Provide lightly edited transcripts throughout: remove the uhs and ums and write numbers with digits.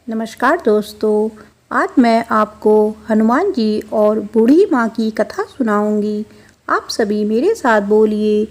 नमस्कार दोस्तों, आज मैं आपको हनुमान जी और बूढ़ी माँ की कथा सुनाऊंगी। आप सभी मेरे साथ बोलिए,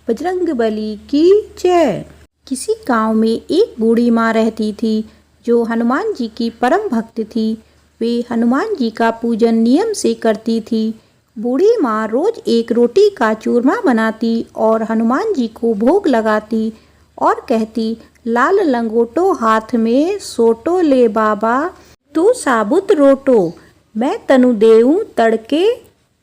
बजरंगबली की जय। किसी गांव में एक बूढ़ी माँ रहती थी जो हनुमान जी की परम भक्त थी। वे हनुमान जी का पूजन नियम से करती थी। बूढ़ी माँ रोज एक रोटी का चूरमा बनाती और हनुमान जी को भोग लगाती और कहती, लाल लंगोटो हाथ में सोटो ले बाबा, तू साबुत रोटो, मैं तनु देऊं तड़के,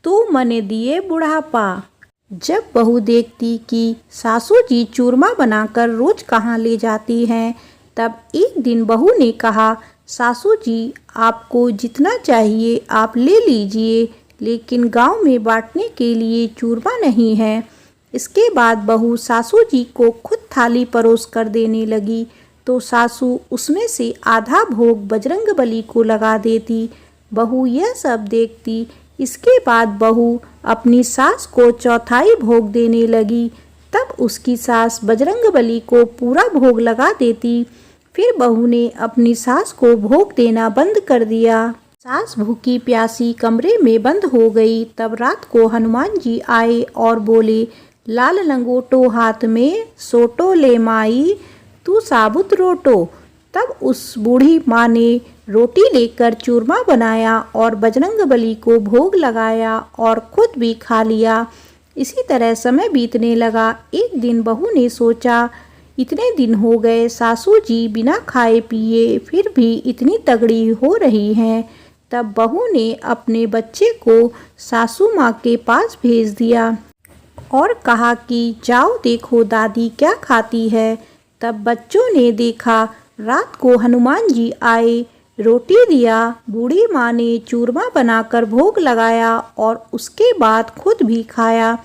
तू मने दिए बुढ़ापा। जब बहू देखती कि सासू जी चूरमा बनाकर रोज कहाँ ले जाती हैं, तब एक दिन बहू ने कहा, सासू जी आपको जितना चाहिए आप ले लीजिए, लेकिन गांव में बांटने के लिए चूरमा नहीं है। इसके बाद बहू सासू जी को खुद थाली परोस कर देने लगी तो सासू उसमें से आधा भोग बजरंगबली को लगा देती। बहू यह सब देखती। इसके बाद बहू अपनी सास को चौथाई भोग देने लगी। तब उसकी सास बजरंगबली को पूरा भोग लगा देती। फिर बहू ने अपनी सास को भोग देना बंद कर दिया। सास भूखी प्यासी कमरे में बंद हो गई। तब रात को हनुमान जी आए और बोले, लाल लंगोटो हाथ में सोटो ले माई, तू साबुत रोटो। तब उस बूढ़ी माँ ने रोटी लेकर चूरमा बनाया और बजरंगबली को भोग लगाया और खुद भी खा लिया। इसी तरह समय बीतने लगा। एक दिन बहू ने सोचा, इतने दिन हो गए सासू जी बिना खाए पिए फिर भी इतनी तगड़ी हो रही हैं। तब बहू ने अपने बच्चे को सासू माँ के पास भेज दिया और कहा कि जाओ देखो दादी क्या खाती है। तब बच्चों ने देखा, रात को हनुमान जी आए, रोटी दिया, बूढ़ी माँ ने चूरमा बनाकर भोग लगाया और उसके बाद खुद भी खाया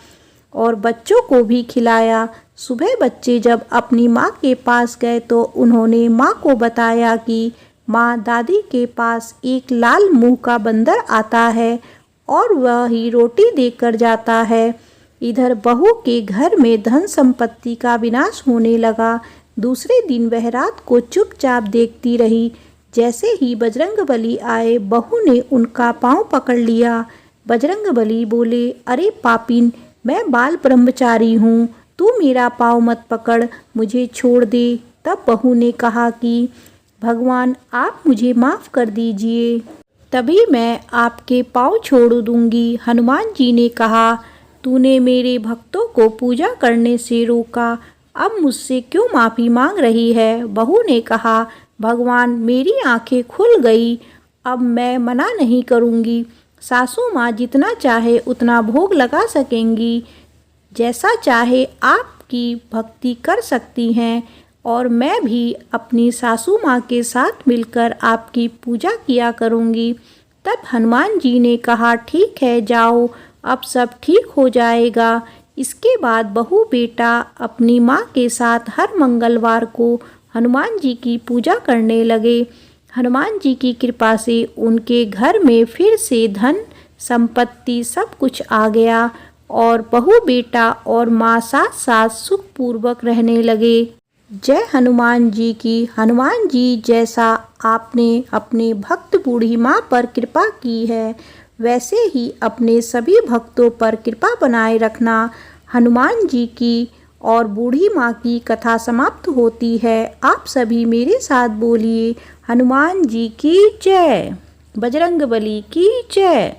और बच्चों को भी खिलाया। सुबह बच्चे जब अपनी माँ के पास गए तो उन्होंने माँ को बताया कि माँ, दादी के पास एक लाल मुंह का बंदर आता है और वह ही रोटी देकर जाता है। इधर बहू के घर में धन संपत्ति का विनाश होने लगा। दूसरे दिन वह रात को चुपचाप देखती रही। जैसे ही बजरंगबली आए, बहू ने उनका पांव पकड़ लिया। बजरंगबली बोले, अरे पापिन, मैं बाल ब्रह्मचारी हूँ, तू मेरा पांव मत पकड़, मुझे छोड़ दे। तब बहू ने कहा कि भगवान आप मुझे माफ़ कर दीजिए, तभी मैं आपके पांव छोड़ दूंगी। हनुमान जी ने कहा, तूने मेरे भक्तों को पूजा करने से रोका, अब मुझसे क्यों माफ़ी मांग रही है। बहू ने कहा, भगवान मेरी आंखें खुल गई, अब मैं मना नहीं करूंगी। सासू माँ जितना चाहे उतना भोग लगा सकेंगी, जैसा चाहे आपकी भक्ति कर सकती हैं और मैं भी अपनी सासू माँ के साथ मिलकर आपकी पूजा किया करूँगी। तब हनुमान जी ने कहा, ठीक है जाओ, अब सब ठीक हो जाएगा। इसके बाद बहू बेटा अपनी माँ के साथ हर मंगलवार को हनुमान जी की पूजा करने लगे। हनुमान जी की कृपा से उनके घर में फिर से धन संपत्ति सब कुछ आ गया और बहू बेटा और माँ साथ साथ सुखपूर्वक रहने लगे। जय हनुमान जी की। हनुमान जी जैसा आपने अपने भक्त बूढ़ी माँ पर कृपा की है, वैसे ही अपने सभी भक्तों पर कृपा बनाए रखना। हनुमान जी की और बूढ़ी माँ की कथा समाप्त होती है। आप सभी मेरे साथ बोलिए, हनुमान जी की जय, बजरंगबली की जय।